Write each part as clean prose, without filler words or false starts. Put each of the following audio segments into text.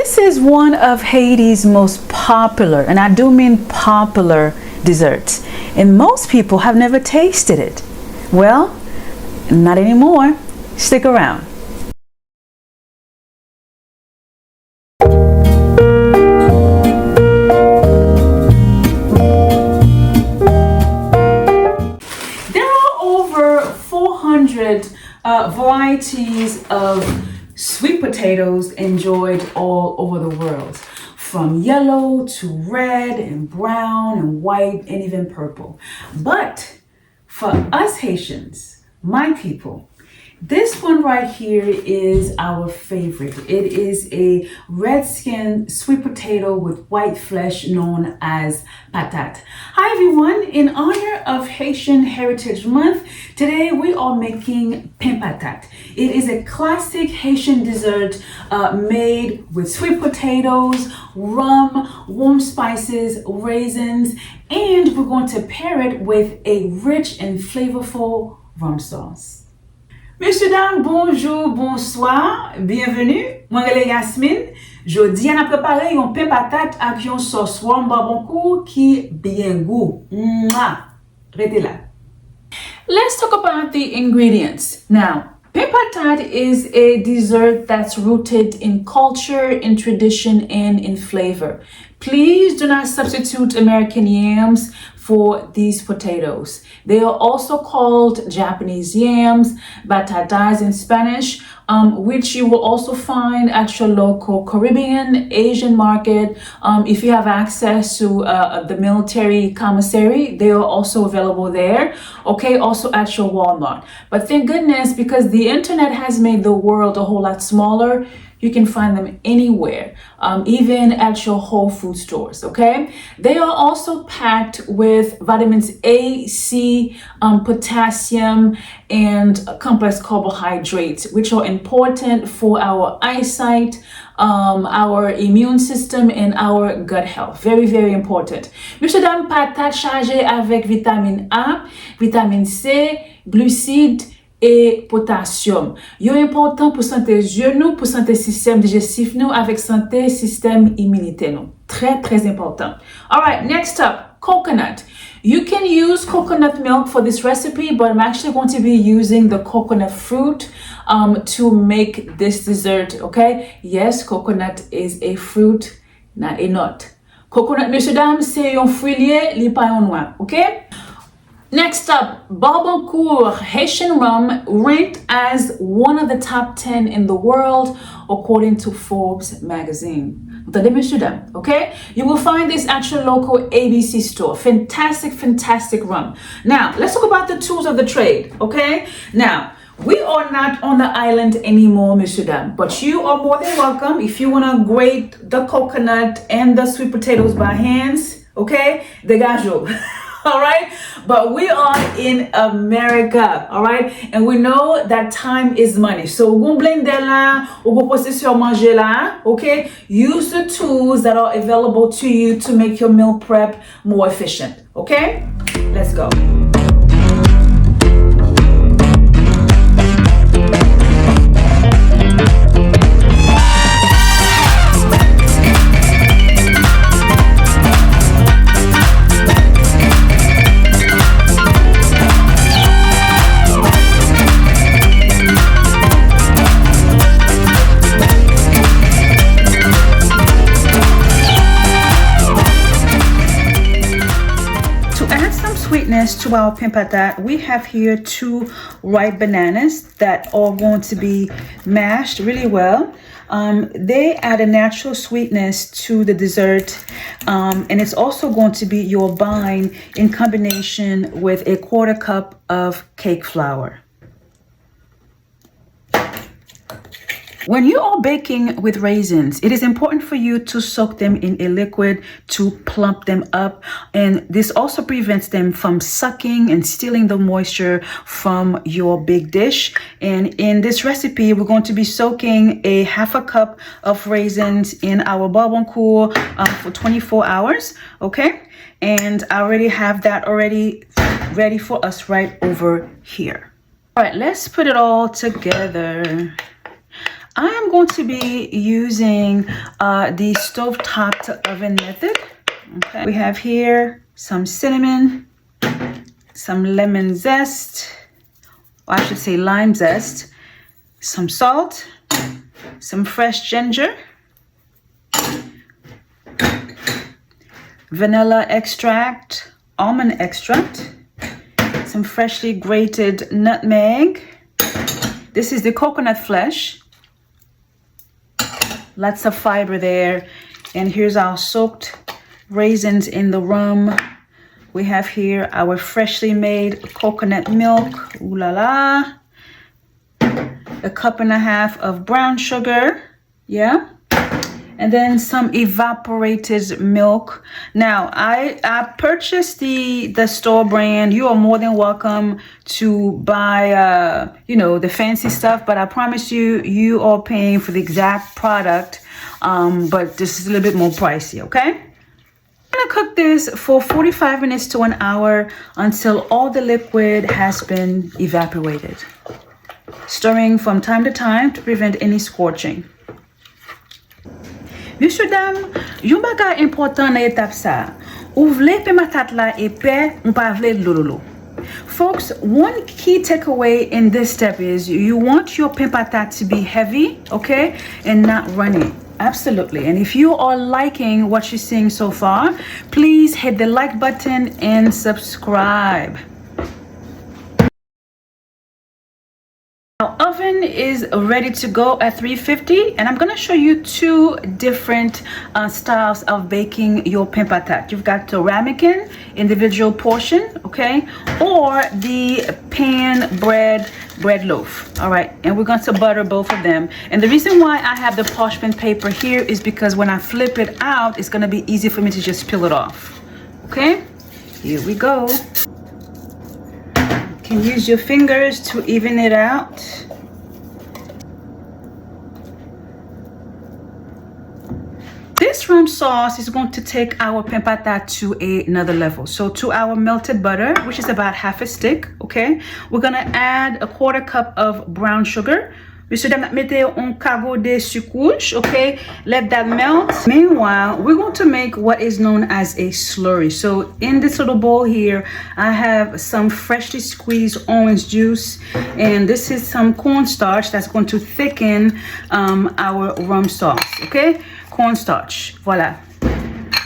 This is one of Haiti's most popular, and I do mean popular, desserts. And most people have never tasted it. Well, not anymore. Stick around. There are over 400 varieties of sweet potatoes enjoyed all over the world, from yellow to red and brown and white and even purple. But for us Haitians, my people, this one right here is our favorite. It is a red-skinned sweet potato with white flesh known as patate. Hi everyone, in honor of Haitian Heritage Month, today we are making pain patate. It is a classic Haitian dessert made with sweet potatoes, rum, warm spices, raisins, and we're going to pair it with a rich and flavorful rum sauce. Messieurs, dames, bonjour, bonsoir, bienvenue. Moi, c'est Yasmine. Jodi, on a préparé un pain patate avec une sauce rum barbecue qui bien goût. Restez là. Let's talk about the ingredients. Now, pain patate is a dessert that's rooted in culture, in tradition, and in flavor. Please do not substitute American yams for these potatoes. They are also called Japanese yams, batatas in Spanish, which you will also find at your local Caribbean, Asian market. If you have access to the military commissary, they are also available there. Okay, also at your Walmart. But thank goodness, because the internet has made the world a whole lot smaller, you can find them anywhere, even at your Whole Food stores, okay? They are also packed with vitamins A, C, potassium, and complex carbohydrates, which are important for our eyesight, our immune system, and our gut health. Very, very important. Monsieur dame, patate chargée avec vitamine A, vitamine C, glucides, et potassium. Yo important pour santé yeux nous, pour santé système digestif nous, avec santé système immunité nous. Très, très important. All right, next up, coconut. You can use coconut milk for this recipe, but I'm actually going to be using the coconut fruit to make this dessert, okay? Yes, coconut is a fruit, not a nut. Coconut, messieurs dames, c'est un fruit lié, li pa yon noix, okay? Next up, Barbancourt Haitian rum, ranked as one of the top 10 in the world according to Forbes magazine. Okay? You will find this at your local ABC store. Fantastic, fantastic rum. Now, let's talk about the tools of the trade, okay? Now, we are not on the island anymore, Monsieur Dame, but you are more than welcome if you want to grate the coconut and the sweet potatoes by hands, okay? Dégagez. All right, but we are in America, all right, and we know that time is money. So we're gonna blend that line, we're gonna post sur manger là, okay? Use the tools that are available to you to make your meal prep more efficient, okay? Let's go. To our pain patate, we have here 2 ripe bananas that are going to be mashed really well. They add a natural sweetness to the dessert, and it's also going to be your bind in combination with a 1/4 cup of cake flour. When you are baking with raisins, it is important for you to soak them in a liquid to plump them up. And this also prevents them from sucking and stealing the moisture from your big dish. And in this recipe, we're going to be soaking a 1/2 cup of raisins in our barbecue for 24 hours, okay? And I already have that ready for us right over here. All right, let's put it all together. I am going to be using the stove-topped oven method. Okay. We have here some cinnamon, some lemon zest, or I should say lime zest, some salt, some fresh ginger, vanilla extract, almond extract, some freshly grated nutmeg. This is the coconut flesh. Lots of fiber there. And here's our soaked raisins in the rum. We have here our freshly made coconut milk. Ooh la la. A cup and a half of brown sugar. Yeah. And then some evaporated milk. Now, I purchased the store brand. You are more than welcome to buy, the fancy stuff. But I promise you, you are paying for the exact product. But this is a little bit more pricey, okay? I'm gonna cook this for 45 minutes to an hour until all the liquid has been evaporated. Stirring from time to time to prevent any scorching. Monsieur dame, yon bagay important na etap sa. Ou vle pain patate la épais, ou pa vle lololo. Folks, one key takeaway in this step is you want your pain patate to be heavy, okay, and not runny. Absolutely. And if you are liking what you're seeing so far, please hit the like button and subscribe. Our oven is ready to go at 350, and I'm going to show you two different styles of baking your pain patate. You've got the ramekin, individual portion, okay, or the pan bread loaf. All right, and we're going to butter both of them. And the reason why I have the parchment paper here is because when I flip it out, it's going to be easy for me to just peel it off. Okay, here we go. You can use your fingers to even it out. This rum sauce is going to take our pain patate to another level. So to our melted butter, which is about half a stick, okay, we're gonna add a 1/4 cup of brown sugar. Monsieur dame, mettez un cargo de sucre, okay? Let that melt. Meanwhile, we're going to make what is known as a slurry. So in this little bowl here, I have some freshly squeezed orange juice, and this is some cornstarch that's going to thicken our rum sauce, okay? Cornstarch, voila.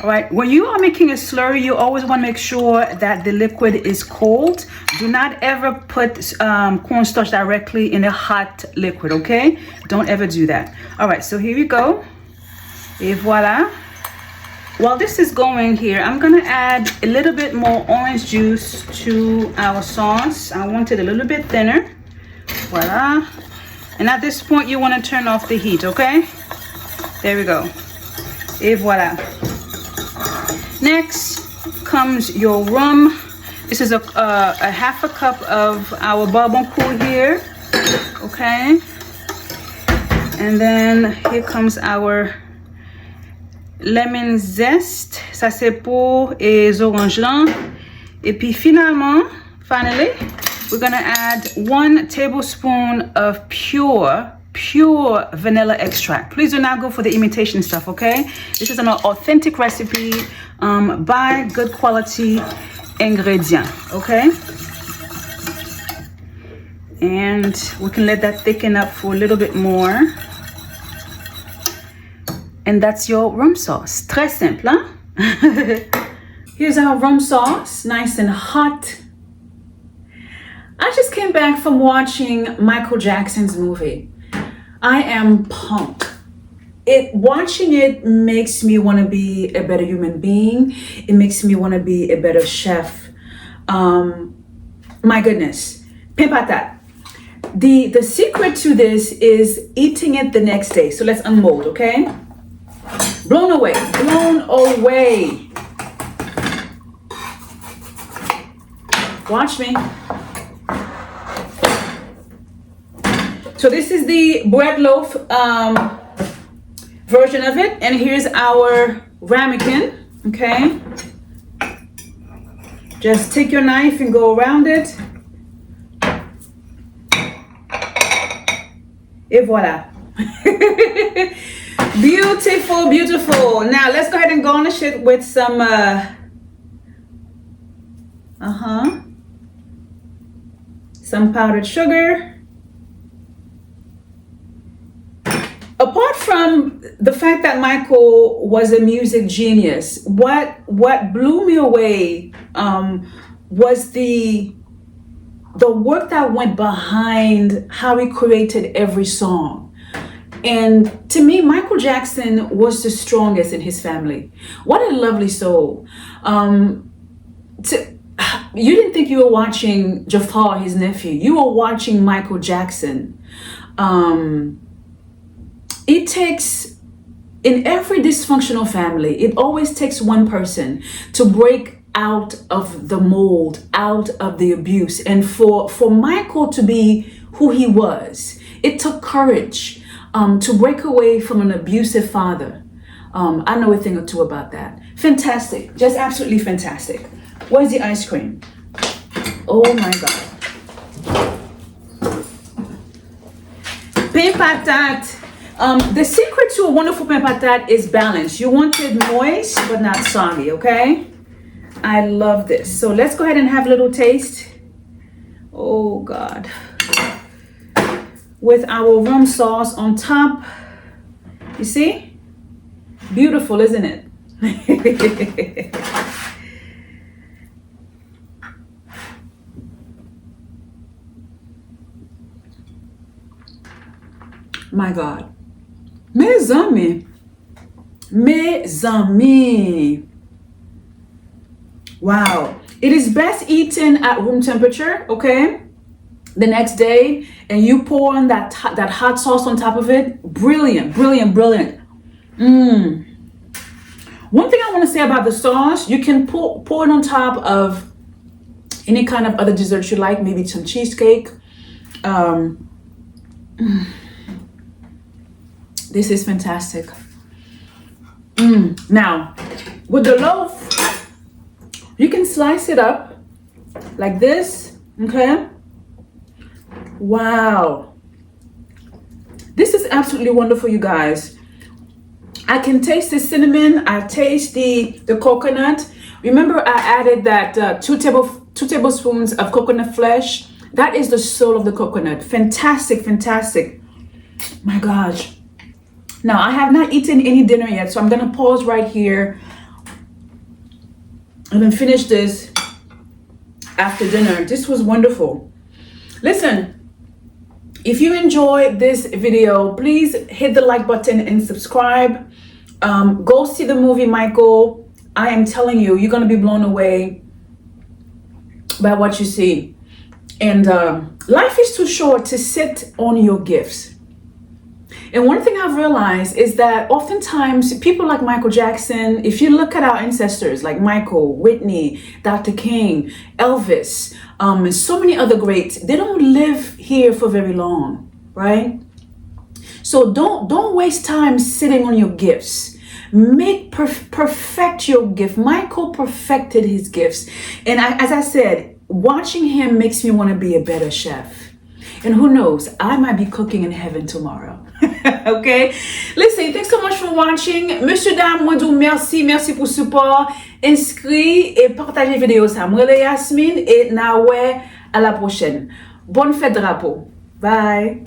All right, when you are making a slurry, you always want to make sure that the liquid is cold. Do not ever put cornstarch directly in a hot liquid, okay? Don't ever do that. All right, so here we go. Et voila. While this is going here, I'm gonna add a little bit more orange juice to our sauce. I want it a little bit thinner. Voila. And at this point, you want to turn off the heat, okay? There we go. Et voila. Next comes your rum. This is a 1/2 cup of our barbecue here, okay? And then here comes our lemon zest. Ça c'est pour les oranges là. Et puis finally, we're gonna add 1 tablespoon of pure vanilla extract. Please do not go for the imitation stuff, okay? This is an authentic recipe by good quality ingredient, okay? And we can let that thicken up for a little bit more. And that's your rum sauce. Très simple, huh? Here's our rum sauce, nice and hot. I just came back from watching Michael Jackson's movie. I am pumped. Watching it makes me want to be a better human being. It makes me want to be a better chef. My goodness, pain patate. The secret to this is eating it the next day. So let's unmold, okay? Blown away, blown away. Watch me. So this is the bread loaf version of it, and here's our ramekin, okay? Just take your knife and go around it. Et voilà. Beautiful, beautiful. Now let's go ahead and garnish it with some some powdered sugar. Apart from the fact that Michael was a music genius, what blew me away was the work that went behind how he created every song. And to me, Michael Jackson was the strongest in his family. What a lovely soul. You didn't think you were watching Jafar, his nephew. You were watching Michael Jackson. It takes, in every dysfunctional family, it always takes one person to break out of the mold, out of the abuse. And for Michael to be who he was, it took courage to break away from an abusive father. I know a thing or two about that. Fantastic, just absolutely fantastic. Where's the ice cream? Oh my God. Pain patate. The secret to a wonderful pain patate is balance. You want it moist, but not soggy, okay? I love this. So let's go ahead and have a little taste. Oh God. With our rum sauce on top. You see? Beautiful, isn't it? My God. Mes amis. Mes amis. Wow. It is best eaten at room temperature, okay? The next day, and you pour on that hot sauce on top of it. Brilliant, brilliant, brilliant. One thing I want to say about the sauce, you can pour it on top of any kind of other dessert you like, maybe some cheesecake. This is fantastic. Now, with the loaf, you can slice it up like this, okay? Wow. This is absolutely wonderful, you guys. I can taste the cinnamon. I taste the coconut. Remember, I added that 2 tablespoons of coconut flesh. That is the soul of the coconut. Fantastic, fantastic. My gosh. Now, I have not eaten any dinner yet, so I'm going to pause right here and then finish this after dinner. This was wonderful. Listen, if you enjoyed this video, please hit the like button and subscribe. Go see the movie, Michael. I am telling you, you're going to be blown away by what you see. And life is too short to sit on your gifts. And one thing I've realized is that oftentimes people like Michael Jackson, if you look at our ancestors like Michael, Whitney, Dr. King, Elvis, and so many other greats, they don't live here for very long, right? So don't waste time sitting on your gifts. Perfect your gift. Michael perfected his gifts. And as I said, watching him makes me want to be a better chef. And who knows, I might be cooking in heaven tomorrow. Okay? Listen, thanks so much for watching. Monsieur, dame, moi, merci pour support. Inscrit et partagez vidéo ça. Moi, Yasmine, et na ouais, à la prochaine. Bonne fête drapeau. Bye.